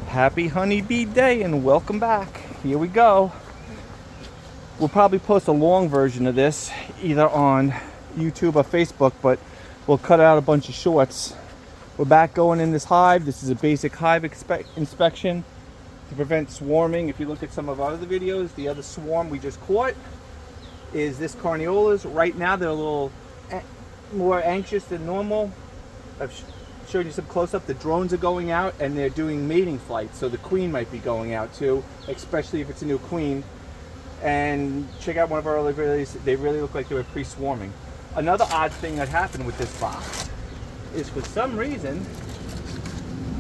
Happy Honeybee Day and welcome back. Here we go. We'll probably post a long version of this either on YouTube or Facebook, but we'll cut out a bunch of shorts. We're back going in this hive. This is a basic hive inspection to prevent swarming. If you look at some of our other videos, the other swarm we just caught is this carniolas. Right now they're a little more anxious than normal. I've showed you some close-up. The drones are going out and they're doing mating flights, so the queen might be going out too, especially if it's a new queen. And check out one of our other videos. They really look like they were pre-swarming. Another odd thing that happened with this box is for some reason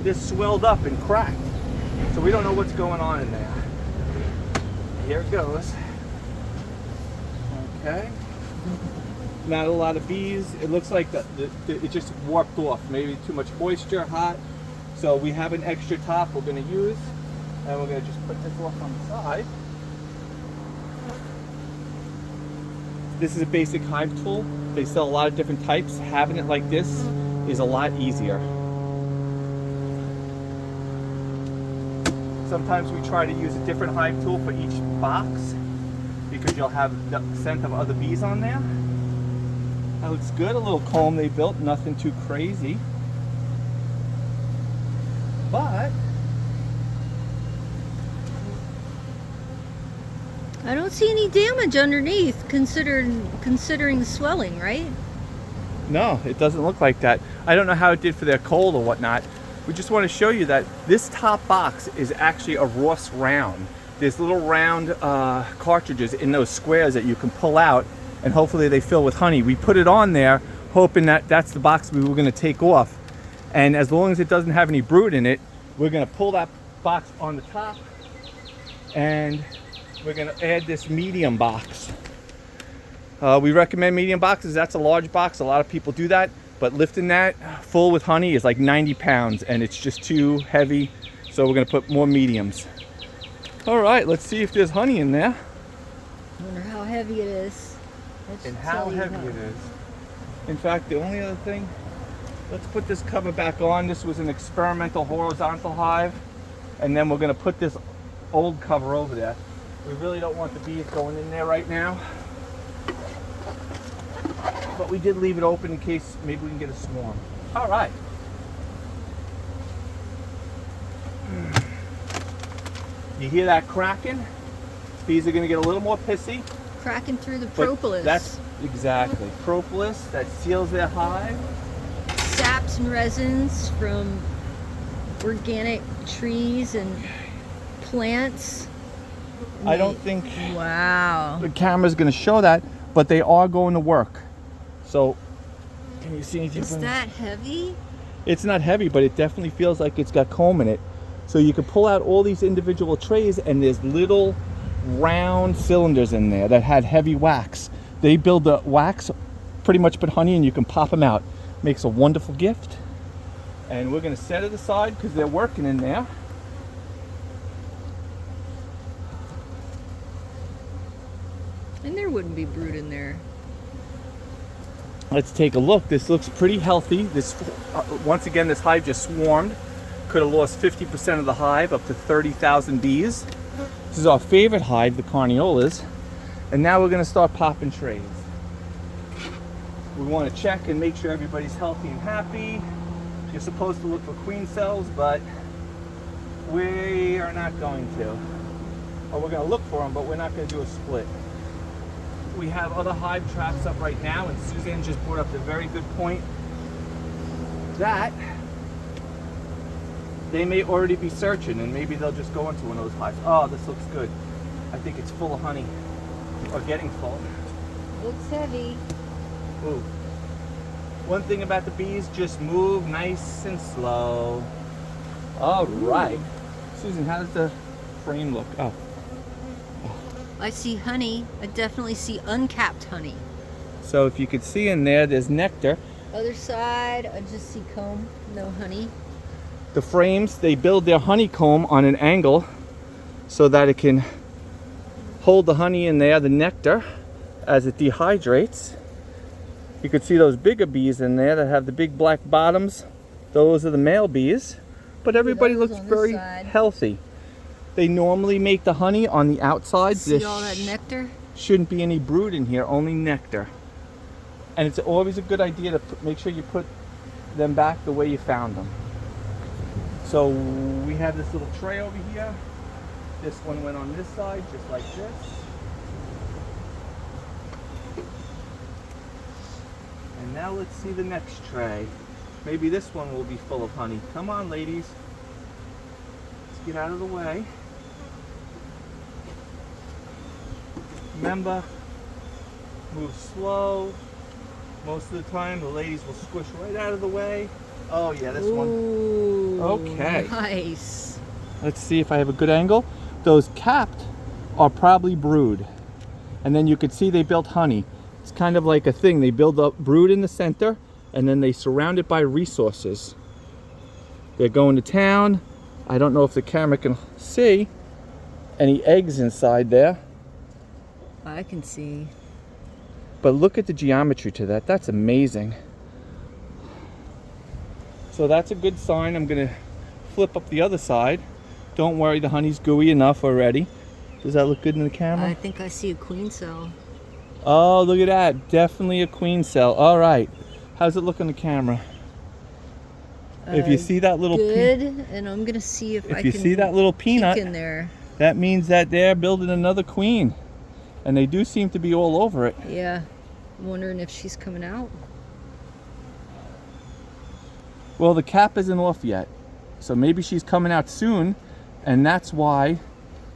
this swelled up and cracked, so we don't know what's going on in there. Here it goes. Okay, not a lot of bees. It looks like it just warped off. Maybe too much moisture, hot. So we have an extra top we're going to use, and we're going to just put this off on the side. This is a basic hive tool. They sell a lot of different types. Having it like this is a lot easier. Sometimes we try to use a different hive tool for each box because you'll have the scent of other bees on there. That looks good. A little comb they built, nothing too crazy. But I don't see any damage underneath, considering the swelling, right? no, it doesn't look like that. I don't know how it did for their cold or whatnot. We just want to show you that this top box is actually a Ross round. There's little round cartridges in those squares that you can pull out, and hopefully they fill with honey. We put it on there hoping that that's the box we were going to take off, and as long as it doesn't have any brood in it, we're going to pull that box on the top and we're going to add this medium box. We recommend medium boxes. That's a large box. A lot of people do that, but lifting that full with honey is like 90 pounds and it's just too heavy, so we're going to put more mediums. All right, let's see if there's honey in there. I wonder how heavy it is. And how heavy it is. In fact, the only other thing, let's put this cover back on. This was an experimental horizontal hive, and then we're going to put this old cover over there. We really don't want the bees going in there right now, but we did leave it open in case maybe we can get a swarm. All right. You hear that cracking? Bees are going to get a little more pissy. Cracking through the propolis. That's exactly propolis that seals their hive. Saps and resins from organic trees and plants. I don't think Wow. the camera's going to show that, but they are going to work. So, can you see anything? Is that heavy? It's not heavy, but it definitely feels like it's got comb in it. So you can pull out all these individual trays, and there's little round cylinders in there that had heavy wax. They build the wax, pretty much put honey, and you can pop them out. Makes a wonderful gift. And we're going to set it aside because they're working in there. And there wouldn't be brood in there. Let's take a look. This looks pretty healthy. This once again, this hive just swarmed. Could have lost 50% of the hive, up to 30,000 bees. This is our favorite hive, the carniolas. And now we're going to start popping trays. We want to check and make sure everybody's healthy and happy. You're supposed to look for queen cells, but we are not going to. Or we're going to look for them, but we're not going to do a split. We have other hive traps up right now, and Suzanne just brought up the very good point that they may already be searching, and maybe they'll just go into one of those hives. Oh, this looks good. I think it's full of honey, or getting full. Looks heavy. Ooh. One thing about the bees, just move nice and slow. All right. Susan, how does the frame look? Oh. I see honey. I definitely see uncapped honey. So if you could see in there, there's nectar. Other side, I just see comb, no honey. The frames, they build their honeycomb on an angle so that it can hold the honey in there, the nectar, as it dehydrates. You could see those bigger bees in there that have the big black bottoms. Those are the male bees. but everybody those looks on this very side. healthy. They normally make the honey on the outside. See all that nectar? Shouldn't be any brood in here, only nectar. And it's always a good idea to make sure you put them back the way you found them. So we have this little tray over here. This one went on this side, just like this. And now let's see the next tray. Maybe this one will be full of honey. Come on, ladies. Let's get out of the way. Remember, move slow. Most of the time, the ladies will squish right out of the way. Oh yeah, this one. Okay. Nice. Let's see if I have a good angle. Those capped are probably brood. And then you could see they built honey. It's kind of like a thing. They build up brood in the center, and then they surround it by resources. They're going to town. I don't know if the camera can see any eggs inside there. I can see. But look at the geometry to that. That's amazing. So that's a good sign. I'm going to flip up the other side. Don't worry, the honey's gooey enough already. Does that look good in the camera? I think I see a queen cell. Oh, look at that. Definitely a queen cell. All right. How's it look on the camera? If you see that little good, and I'm going to see if I can see that little peanut peek in there. That means that they're building another queen. And they do seem to be all over it. Yeah. I'm wondering if she's coming out. Well, the cap isn't off yet. So maybe she's coming out soon. And that's why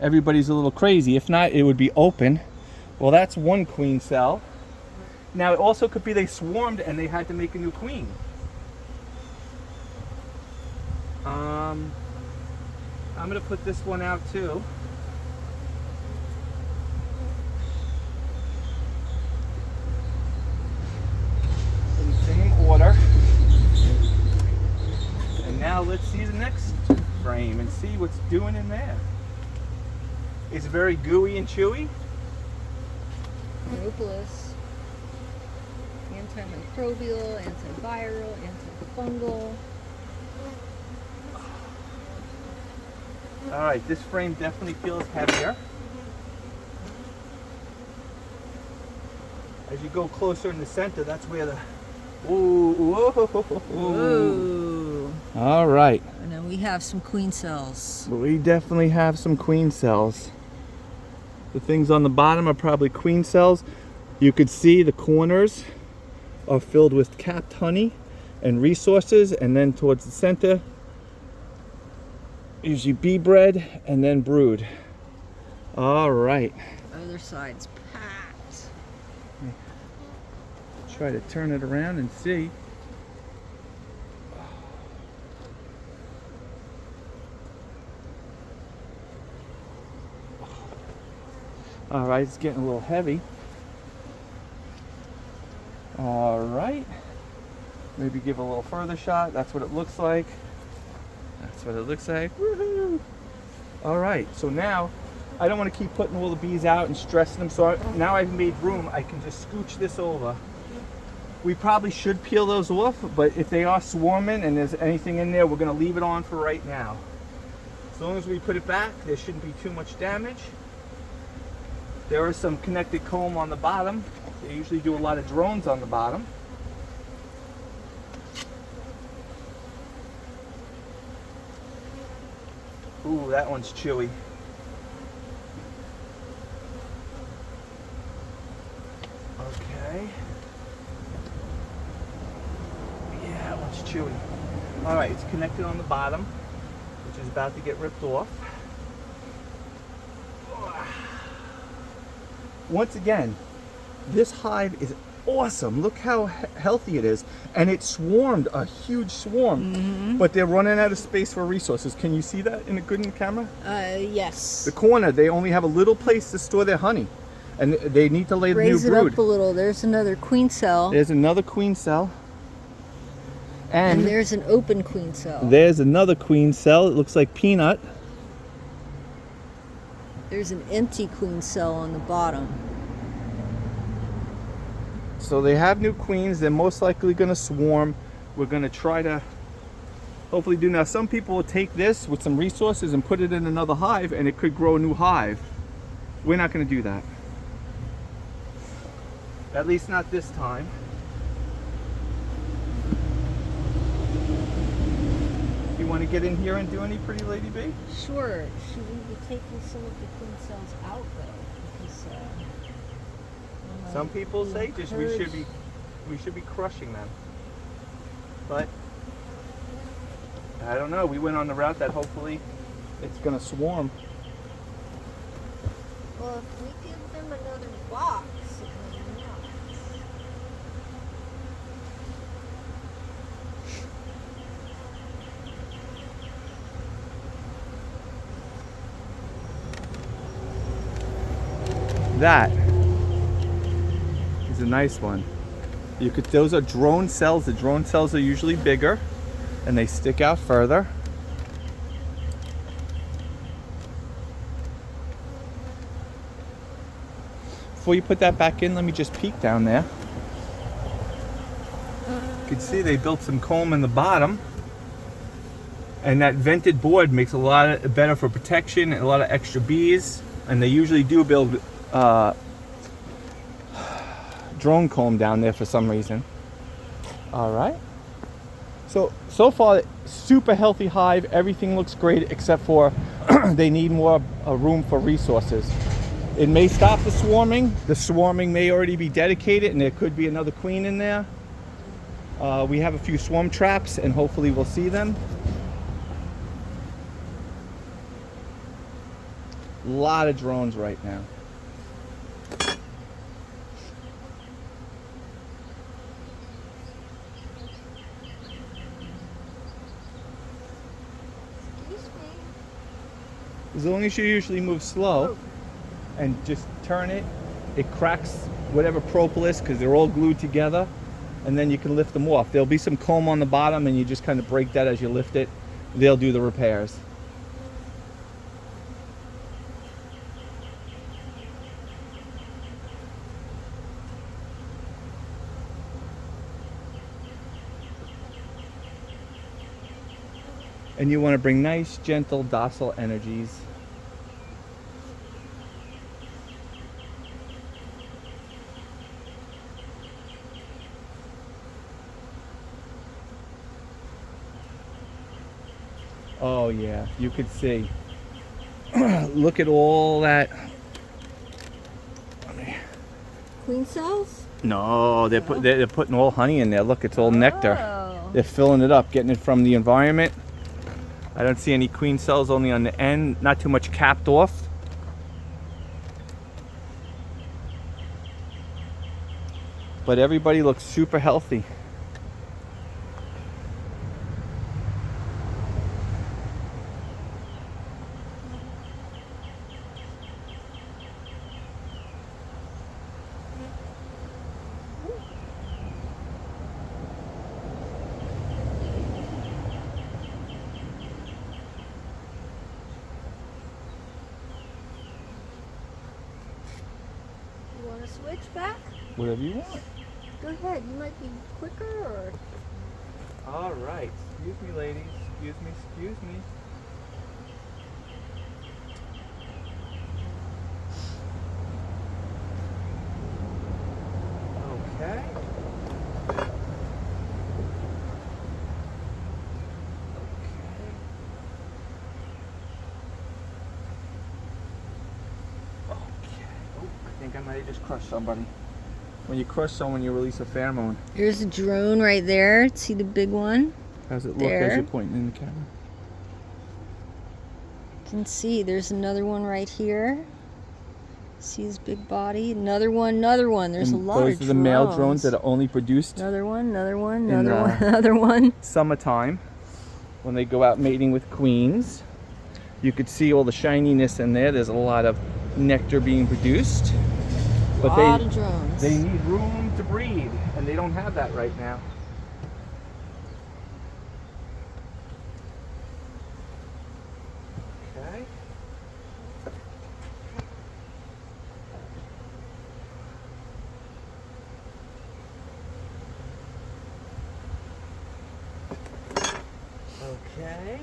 everybody's a little crazy. If not, it would be open. Well, that's one queen cell. Now, it also could be they swarmed and they had to make a new queen. I'm going to put this one out too. In the same order. And now let's see the next frame and see what's doing in there. It's very gooey and chewy. Propolis, antimicrobial, antiviral, antifungal. All right, this frame definitely feels heavier. As you go closer in the center, that's where the Ooh. All right. And then we have some queen cells. We definitely have some queen cells. The things on the bottom are probably queen cells. You could see the corners are filled with capped honey and resources, and then towards the center, usually bee bread and then brood. All right. Other side's packed. Try to turn it around and see. All right, it's getting a little heavy. All right, maybe give a little further shot. That's what it looks like. That's what it looks like. Woohoo! All right, so now I don't want to keep putting all the bees out and stressing them. So now I've made room. I can just scooch this over. We probably should peel those off, but if they are swarming and there's anything in there, we're going to leave it on for right now. As long as we put it back, there shouldn't be too much damage. There is some connected comb on the bottom. They usually do a lot of drones on the bottom. Ooh, that one's chewy. Okay. Yeah, that one's chewy. All right, it's connected on the bottom, which is about to get ripped off. Once again, this hive is awesome. Look how healthy it is. And it swarmed, a huge swarm. But they're running out of space for resources. Can you see that in a good camera? Yes. The corner, they only have a little place to store their honey. And they need to lay the new Raise it brood. up a little. There's another queen cell. There's another queen cell. And there's an open queen cell. There's another queen cell. It looks like peanut. There's an empty queen cell on the bottom. So they have new queens. They're most likely going to swarm. We're going to try to hopefully do. Now some people will take this with some resources and put it in another hive and it could grow a new hive. We're not going to do that. At least not this time. You want to get in here and do any, pretty lady bee? Sure. Should we be taking some of the queen cells out though? Because some people say just we should be crushing them. But I don't know. We went on the route that hopefully it's going to swarm. Well, if we give them another box, it may not. That is a nice one. You could. Those are drone cells. The drone cells are usually bigger, and they stick out further. Before you put that back in, let me just peek down there. You can see they built some comb in the bottom, and that vented board makes a lot better for protection and a lot of extra bees. And they usually do build drone comb down there for some reason. All right. So far, super healthy hive. Everything looks great except for they need more room for resources. It may stop the swarming. The swarming may already be dedicated, and there could be another queen in there. We have a few swarm traps, and hopefully we'll see them. A lot of drones right now. Excuse me. As long as you usually move slow and just turn it, it cracks whatever propolis because they're all glued together, and then you can lift them off. There'll be some comb on the bottom, and you just kind of break that as you lift it. They'll do the repairs. And you want to bring nice, gentle, docile energies. Oh yeah, you could see. Look at all that. Queen cells? No, they're putting all honey in there. Look, it's all nectar. Oh. They're filling it up, getting it from the environment. I don't see any queen cells, only on the end. Not too much capped off. But everybody looks super healthy. You want to switch back? Whatever you want. Go ahead. You might be quicker or... All right. Excuse me, ladies. Excuse me, excuse me. Okay. I think I might have just crushed somebody. When you crush someone, you release a pheromone. There's a drone right there. See the big one? How's it look There. as you're pointing in the camera? You can see there's another one right here. See his big body? Another one, another one. There's And a lot of drones. those are the male drones that are only produced Another one, another one, in, another one, another one. summertime when they go out mating with queens. You could see all the shininess in there. There's a lot of nectar being produced. But Lot of drones. they need room to breed, and they don't have that right now. Okay. Okay.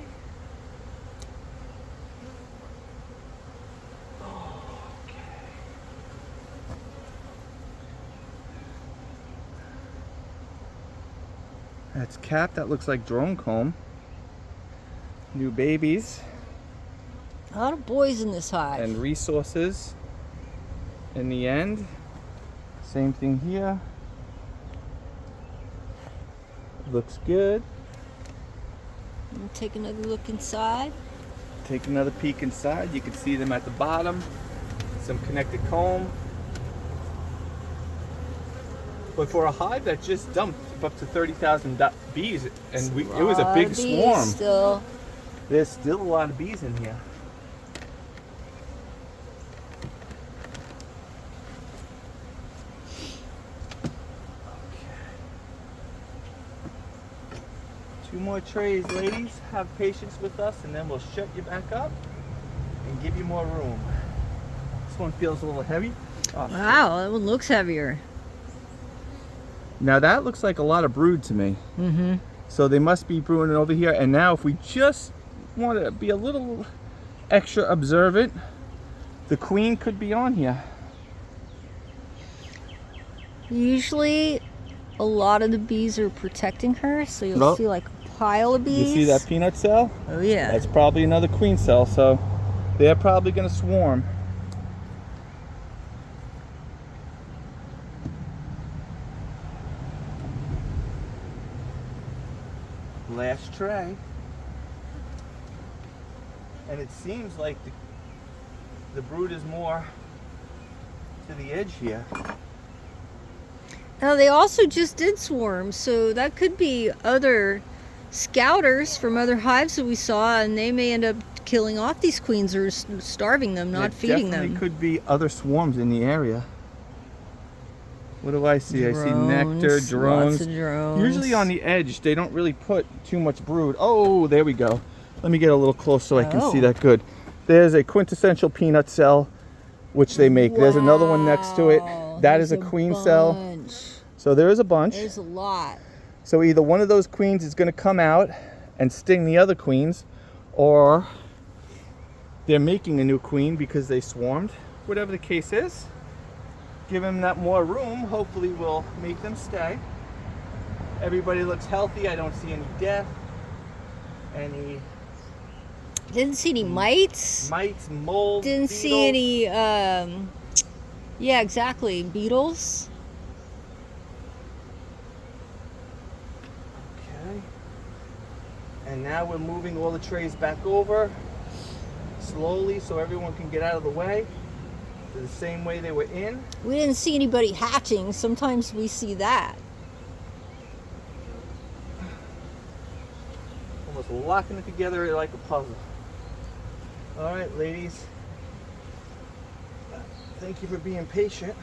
That's cap. That looks like drone comb. New babies. A lot of boys in this hive. And resources in the end. Same thing here. Looks good. Take another look inside. Take another peek inside. You can see them at the bottom. Some connected comb. But for a hive that just dumped up to 30,000 bees, and it was a big swarm. Still. There's still a lot of bees in here. Two more trays, ladies. Have patience with us, and then we'll shut you back up and give you more room. This one feels a little heavy. Oh, Wow, that one looks heavier. now that looks like a lot of brood to me. Mm-hmm. So they must be brewing over here. And now if we just want to be a little extra observant, the queen could be on here. Usually, a lot of the bees are protecting her, so you'll Nope. see like a pile of bees. You see that peanut cell? Oh yeah. That's probably another queen cell, so they're probably going to swarm. Last tray. And it seems like the brood is more to the edge here. Now they also just did swarm, so that could be other scouters from other hives that we saw, and they may end up killing off these queens or starving them, not feeding Definitely them. could be other swarms in the area. What do I see? I see nectar, Lots drones. of drones. Usually on the edge, they don't really put too much brood. Oh, there we go. Let me get a little close so I can see that good. There's a quintessential peanut cell, which they make. There's another one next to it. Wow, That is there's a queen cell. bunch. So there is a bunch. There's a lot. So either one of those queens is going to come out and sting the other queens, or they're making a new queen because they swarmed. Whatever the case is, give them that more room. Hopefully we'll make them stay. Everybody looks healthy. I don't see any death, any Didn't see any mites. mites, mold, Didn't beetles. see any, yeah, exactly, beetles. Okay. And now we're moving all the trays back over slowly so everyone can get out of the way. The same way they were in. We didn't see anybody hatching. Sometimes we see that. Almost locking it together like a puzzle. All right, ladies. Thank you for being patient.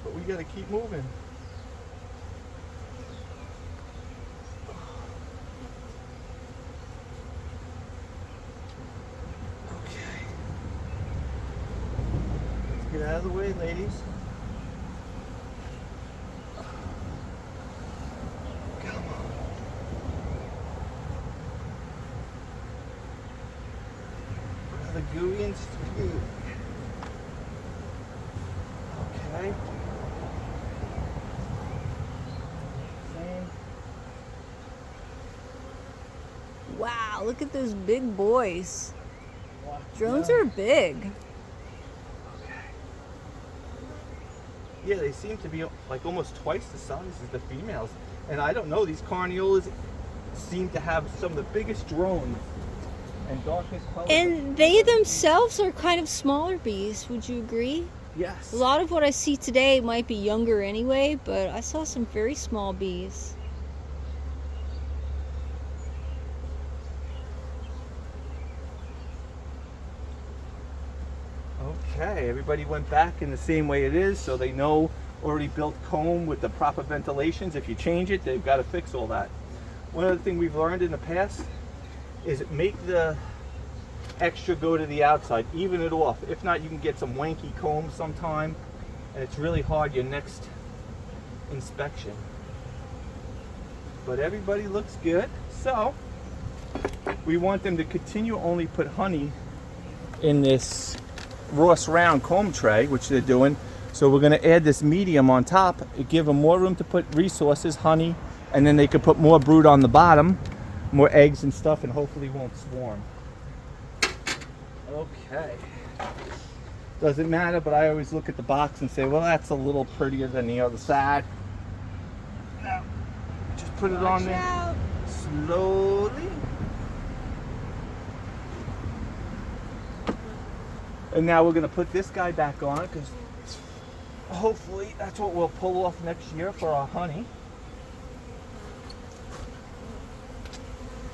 But we got to keep moving. Okay. Let's get out of the way, ladies. Come on. The gooey stew. Okay. Same. Wow, look at those big boys. Wow. Drones Yeah. are big. Okay. Yeah, they seem to be like almost twice the size as the females. And I don't know, these carniolas seem to have some of the biggest drones and darkest colors. And they themselves are kind of smaller bees, would you agree? Yes. A lot of what I see today might be younger anyway, but I saw some very small bees. Okay, everybody went back in the same way it is, so they know already built comb with the proper ventilations. If you change it, they've got to fix all that. One other thing we've learned in the past is make the extra go to the outside, even it off. If not, you can get some wanky comb sometime, and it's really hard your next inspection. But everybody looks good, so we want them to continue only put honey in this Ross round comb tray, which they're doing. So we're going to add this medium on top, give them more room to put resources, honey, and then they could put more brood on the bottom, more eggs and stuff, and hopefully won't swarm. Okay. Doesn't matter, but I always look at the box and say, well, that's a little prettier than the other side. Now, just put it on there slowly. And now we're going to put this guy back on, because hopefully that's what we'll pull off next year for our honey.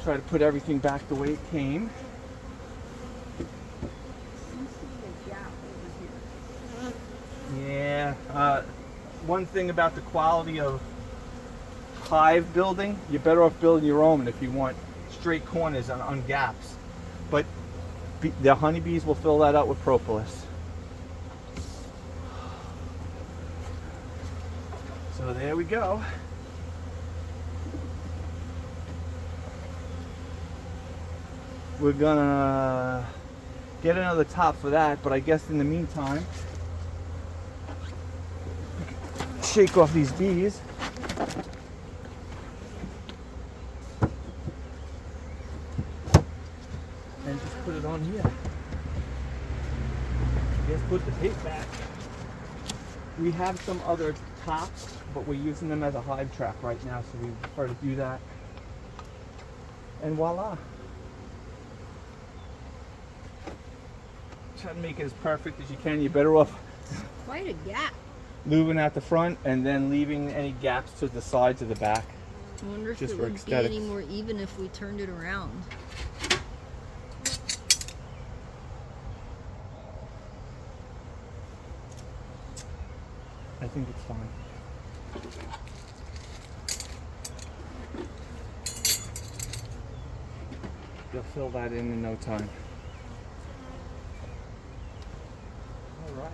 Try to put everything back the way it came. Yeah, one thing about the quality of hive building, you're better off building your own if you want straight corners on gaps. But the honeybees will fill that out with propolis. So there we go. We're gonna get another top for that, but I guess in the meantime, shake off these bees. And just put it on here. Just put the tape back. We have some other tops, but we're using them as a hive trap right now, so we prefer to do that. And voila. Try to make it as perfect as you can. You're better off Quite a gap. lubing out the front and then leaving any gaps to the sides of the back. I wonder if Just it for would be aesthetics. any more even if we turned it around. I think it's fine. They'll fill that in no time. All right.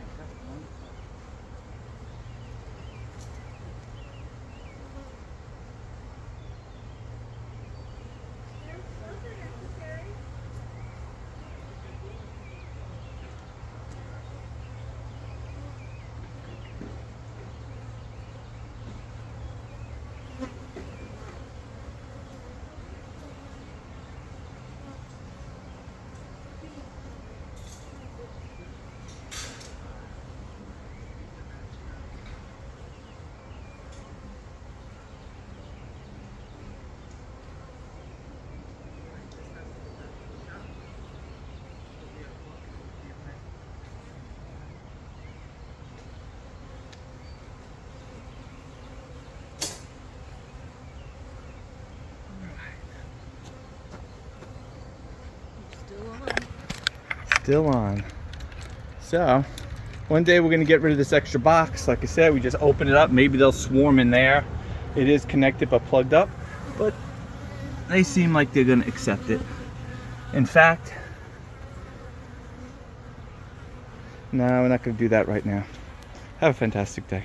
Still on. So, one day we're going to get rid of this extra box. Like I said, we just open it up. Maybe they'll swarm in there. It is connected but plugged up. But they seem like they're going to accept it. In fact, no, we're not going to do that right now. Have a fantastic day.